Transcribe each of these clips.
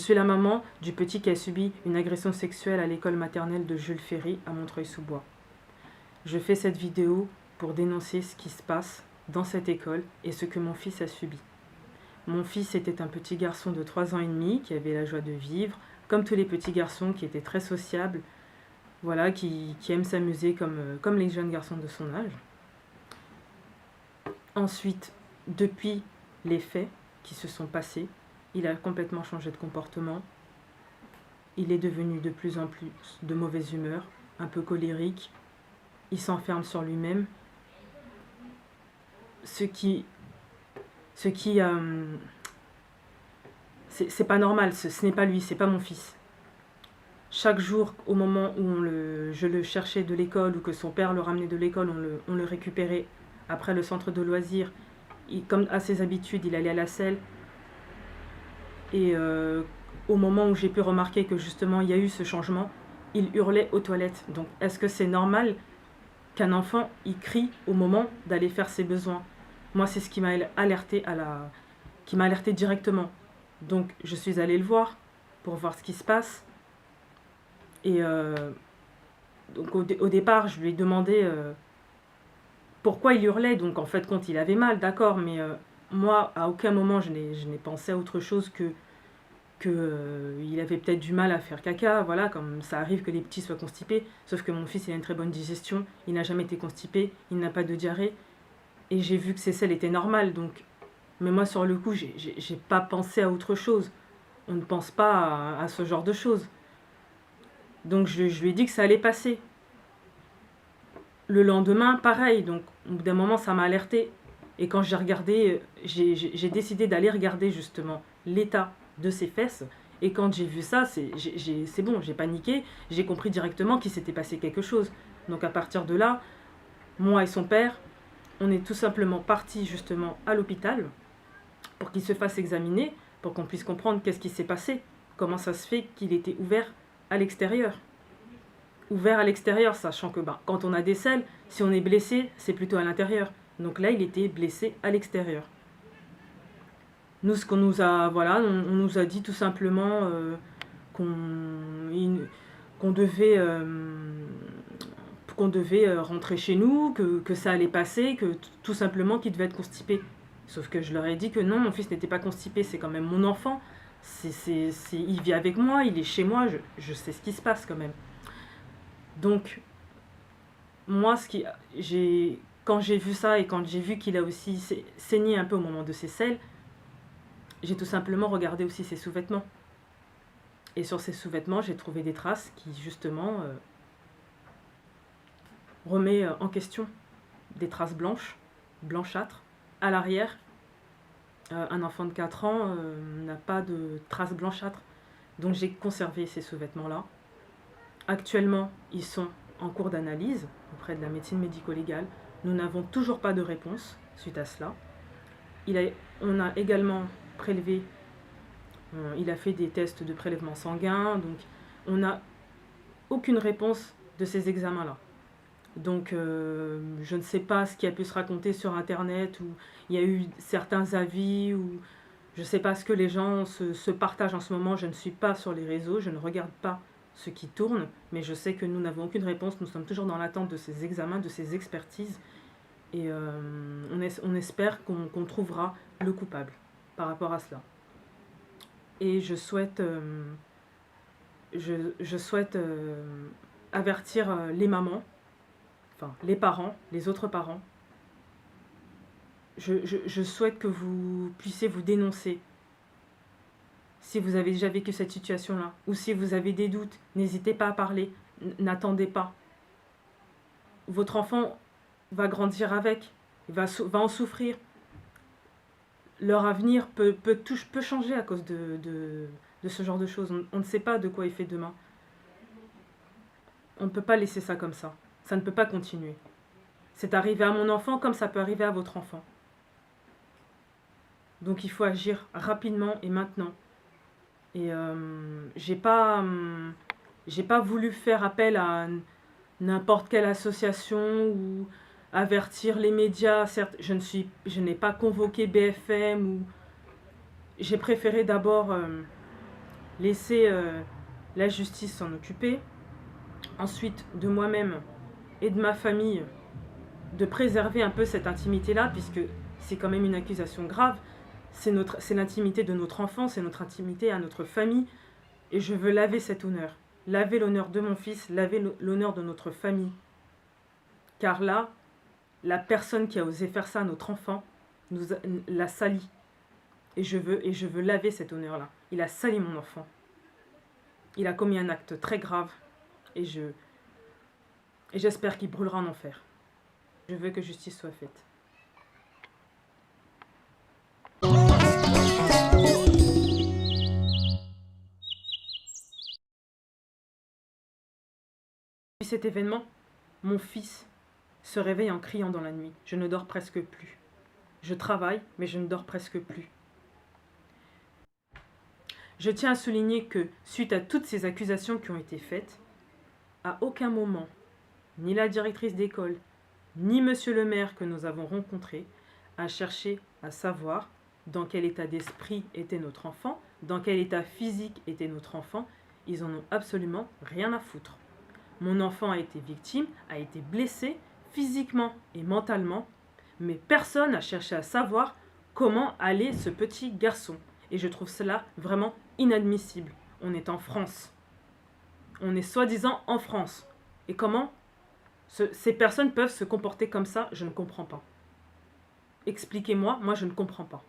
suis la maman du petit qui a subi une agression sexuelle à l'école maternelle de Jules Ferry à Montreuil-sous-Bois. Je fais cette vidéo pour dénoncer ce qui se passe dans cette école et ce que mon fils a subi. Mon fils était un petit garçon de 3 ans et demi qui avait la joie de vivre, comme tous les petits garçons, qui était très sociable, voilà, qui aime s'amuser comme les jeunes garçons de son âge. Ensuite, depuis les faits qui se sont passés, il a complètement changé de comportement. Il est devenu de plus en plus de mauvaise humeur, un peu colérique. Il s'enferme sur lui-même. C'est pas normal, ce n'est pas lui, c'est pas mon fils. Chaque jour, au moment où je le cherchais de l'école ou que son père le ramenait de l'école, on le récupérait après le centre de loisirs. Comme à ses habitudes, il allait à la selle. Et au moment où j'ai pu remarquer que justement il y a eu ce changement, il hurlait aux toilettes. Donc est-ce que c'est normal qu'un enfant il crie au moment d'aller faire ses besoins? Moi, c'est ce qui m'a alerté directement. Donc je suis allée le voir pour voir ce qui se passe. Et donc au départ, je lui ai demandé pourquoi il hurlait. Donc en fait, quand il avait mal, d'accord, mais moi, à aucun moment, je n'ai pensé à autre chose que il avait peut-être du mal à faire caca, voilà, comme ça arrive que les petits soient constipés, sauf que mon fils il a une très bonne digestion, il n'a jamais été constipé, il n'a pas de diarrhée, et j'ai vu que ses selles étaient normales, donc, mais moi sur le coup, j'ai pas pensé à autre chose, on ne pense pas à ce genre de choses, donc je lui ai dit que ça allait passer. Le lendemain, pareil, donc au bout d'un moment ça m'a alerté, et quand j'ai regardé, j'ai décidé d'aller regarder justement l'état de ses fesses. Et quand j'ai vu ça, c'est bon, j'ai paniqué, j'ai compris directement qu'il s'était passé quelque chose. Donc à partir de là, moi et son père, on est tout simplement partis justement à l'hôpital pour qu'il se fasse examiner, pour qu'on puisse comprendre qu'est-ce qui s'est passé, comment ça se fait qu'il était ouvert à l'extérieur. Ouvert à l'extérieur, sachant que quand on a des selles, si on est blessé, c'est plutôt à l'intérieur. Donc là, il était blessé à l'extérieur. Nous, ce qu'on nous a, voilà, on nous a dit tout simplement qu'on devait, rentrer chez nous, que ça allait passer, que tout simplement qu'il devait être constipé. Sauf que je leur ai dit que non, mon fils n'était pas constipé, c'est quand même mon enfant. Il vit avec moi, il est chez moi, je sais ce qui se passe quand même. Donc, moi, quand j'ai vu ça et quand j'ai vu qu'il a aussi saigné un peu au moment de ses selles, j'ai tout simplement regardé aussi ses sous-vêtements. Et sur ses sous-vêtements, j'ai trouvé des traces qui, justement, remet en question. Des traces blanchâtres. À l'arrière, un enfant de 4 ans n'a pas de traces blanchâtres. Donc j'ai conservé ces sous-vêtements-là. Actuellement, ils sont en cours d'analyse auprès de la médecine médico-légale. Nous n'avons toujours pas de réponse suite à cela. On a également prélevé, il a fait des tests de prélèvement sanguin, donc on n'a aucune réponse de ces examens-là. Donc je ne sais pas ce qui a pu se raconter sur internet, où il y a eu certains avis, ou je ne sais pas ce que les gens se partagent en ce moment. Je ne suis pas sur les réseaux, je ne regarde pas ce qui tourne, mais je sais que nous n'avons aucune réponse, nous sommes toujours dans l'attente de ces examens, de ces expertises, et on espère qu'on trouvera le coupable par rapport à cela. Et je souhaite avertir les mamans, enfin les parents, les autres parents. Je souhaite que vous puissiez vous dénoncer. Si vous avez déjà vécu cette situation-là, ou si vous avez des doutes, n'hésitez pas à parler, n'attendez pas. Votre enfant va grandir avec, va en souffrir. Leur avenir peut changer à cause de ce genre de choses. On ne sait pas de quoi il fait demain. On ne peut pas laisser ça comme ça. Ça ne peut pas continuer. C'est arrivé à mon enfant comme ça peut arriver à votre enfant. Donc il faut agir rapidement et maintenant. Et j'ai pas voulu faire appel à n'importe quelle association ou avertir les médias. Certes, je n'ai pas convoqué BFM, ou j'ai préféré d'abord laisser la justice s'en occuper. Ensuite, de moi-même et de ma famille, de préserver un peu cette intimité-là, puisque c'est quand même une accusation grave. C'est l'intimité de notre enfant, c'est notre intimité à notre famille. Et je veux laver cet honneur. Laver l'honneur de mon fils, laver l'honneur de notre famille. Car là, la personne qui a osé faire ça à notre enfant l'a sali. Et je veux laver cet honneur-là. Il a sali mon enfant. Il a commis un acte très grave. Et j'espère qu'il brûlera en enfer. Je veux que justice soit faite. Depuis cet événement, mon fils se réveille en criant dans la nuit. Je ne dors presque plus. Je travaille, mais je ne dors presque plus. Je tiens à souligner que, suite à toutes ces accusations qui ont été faites, à aucun moment, ni la directrice d'école, ni monsieur le maire que nous avons rencontré, a cherché à savoir dans quel état d'esprit était notre enfant, dans quel état physique était notre enfant. Ils en ont absolument rien à foutre. Mon enfant a été victime, a été blessé physiquement et mentalement, mais personne n'a cherché à savoir comment allait ce petit garçon. Et je trouve cela vraiment inadmissible. On est en France. On est soi-disant en France. Et comment ces personnes peuvent se comporter comme ça, je ne comprends pas. Expliquez-moi, moi je ne comprends pas.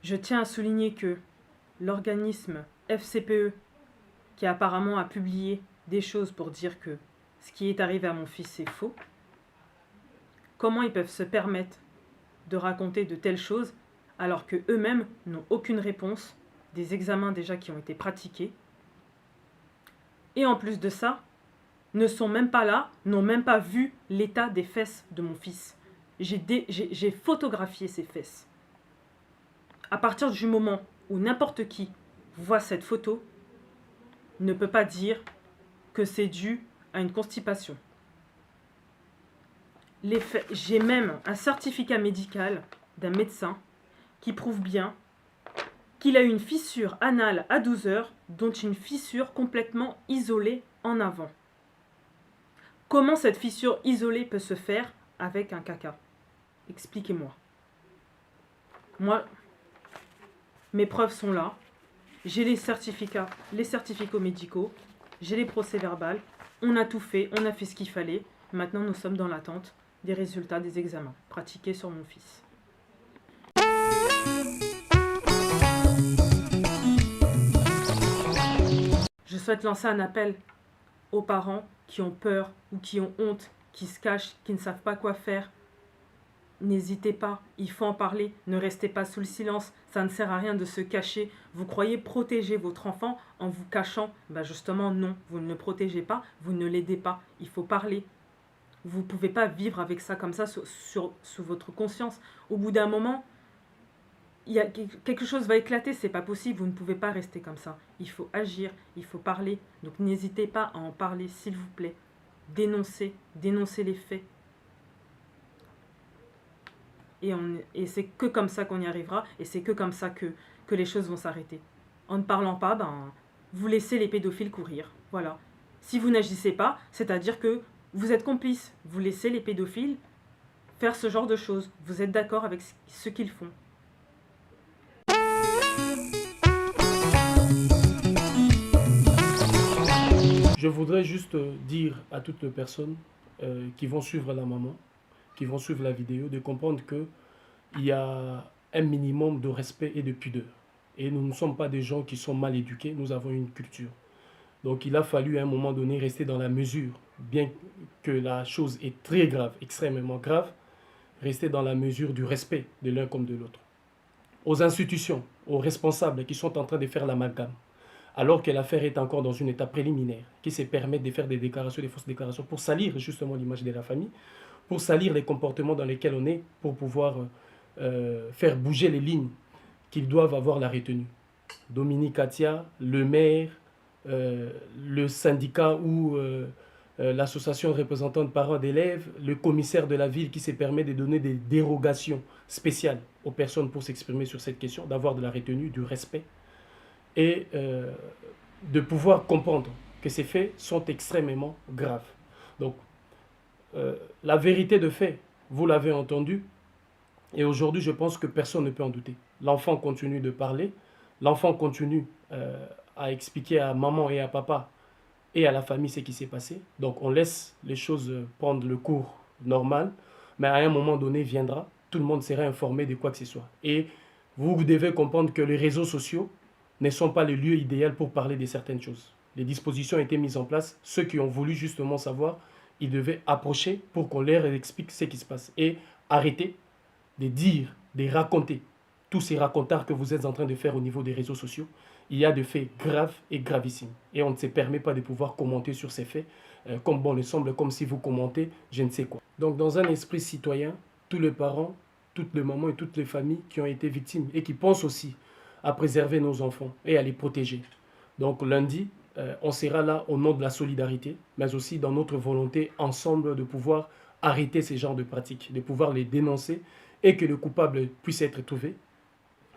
Je tiens à souligner que l'organisme FCPE, qui apparemment a publié des choses pour dire que ce qui est arrivé à mon fils est faux, comment ils peuvent se permettre de raconter de telles choses alors qu'eux-mêmes n'ont aucune réponse, des examens déjà qui ont été pratiqués, et en plus de ça, ne sont même pas là, n'ont même pas vu l'état des fesses de mon fils. J'ai photographié ses fesses. À partir du moment où n'importe qui voit cette photo, ne peut pas dire que c'est dû à une constipation. J'ai même un certificat médical d'un médecin qui prouve bien qu'il a eu une fissure anale à 12 heures, dont une fissure complètement isolée en avant. Comment cette fissure isolée peut se faire avec un caca? Expliquez-moi. Moi, mes preuves sont là. J'ai les certificats médicaux, j'ai les procès-verbaux. On a tout fait, on a fait ce qu'il fallait. Maintenant, nous sommes dans l'attente des résultats des examens pratiqués sur mon fils. Je souhaite lancer un appel aux parents qui ont peur ou qui ont honte, qui se cachent, qui ne savent pas quoi faire. N'hésitez pas, il faut en parler, ne restez pas sous le silence, ça ne sert à rien de se cacher. Vous croyez protéger votre enfant en vous cachant? Justement non, vous ne le protégez pas, vous ne l'aidez pas, il faut parler. Vous ne pouvez pas vivre avec ça comme ça sous votre conscience. Au bout d'un moment, quelque chose va éclater, c'est pas possible, vous ne pouvez pas rester comme ça. Il faut agir, il faut parler. Donc n'hésitez pas à en parler, s'il vous plaît. Dénoncez les faits. Et c'est que comme ça qu'on y arrivera, et c'est que comme ça que les choses vont s'arrêter. En ne parlant pas, vous laissez les pédophiles courir. Voilà. Si vous n'agissez pas, c'est-à-dire que vous êtes complice. Vous laissez les pédophiles faire ce genre de choses. Vous êtes d'accord avec ce qu'ils font. Je voudrais juste dire à toutes les personnes qui vont suivre la maman, qui vont suivre la vidéo, de comprendre qu'il y a un minimum de respect et de pudeur. Et nous ne sommes pas des gens qui sont mal éduqués, nous avons une culture. Donc il a fallu à un moment donné rester dans la mesure, bien que la chose est très grave, extrêmement grave, rester dans la mesure du respect de l'un comme de l'autre. Aux institutions, aux responsables qui sont en train de faire l'amalgame, alors que l'affaire est encore dans une étape préliminaire, qui se permettent de faire des déclarations, des fausses déclarations, pour salir justement l'image de la famille, pour salir les comportements dans lesquels on est, pour pouvoir faire bouger les lignes qu'ils doivent avoir la retenue. Dominique Katia, le maire, le syndicat ou l'association représentant de parents d'élèves, le commissaire de la ville qui se permet de donner des dérogations spéciales aux personnes pour s'exprimer sur cette question, d'avoir de la retenue, du respect. et de pouvoir comprendre que ces faits sont extrêmement graves. Donc, la vérité de fait, vous l'avez entendu, et aujourd'hui, je pense que personne ne peut en douter. L'enfant continue de parler, l'enfant continue à expliquer à maman et à papa et à la famille ce qui s'est passé. Donc, on laisse les choses prendre le cours normal, mais à un moment donné viendra, tout le monde sera informé de quoi que ce soit. Et vous devez comprendre que les réseaux sociaux ne sont pas le lieu idéal pour parler de certaines choses. Les dispositions ont été mises en place. Ceux qui ont voulu justement savoir, ils devaient approcher pour qu'on leur explique ce qui se passe. Et arrêter de dire, de raconter tous ces racontards que vous êtes en train de faire au niveau des réseaux sociaux. Il y a des faits graves et gravissimes. Et on ne se permet pas de pouvoir commenter sur ces faits, comme bon il semble, comme si vous commentez je ne sais quoi. Donc dans un esprit citoyen, tous les parents, toutes les mamans et toutes les familles qui ont été victimes et qui pensent aussi à préserver nos enfants et à les protéger. Donc lundi, on sera là au nom de la solidarité, mais aussi dans notre volonté ensemble de pouvoir arrêter ces genres de pratiques, de pouvoir les dénoncer et que le coupable puisse être trouvé,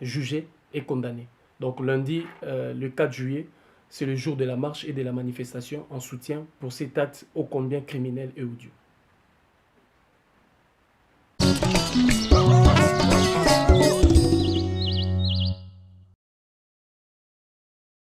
jugé et condamné. Donc lundi, le 4 juillet, c'est le jour de la marche et de la manifestation en soutien pour cet acte ô combien criminel et odieux.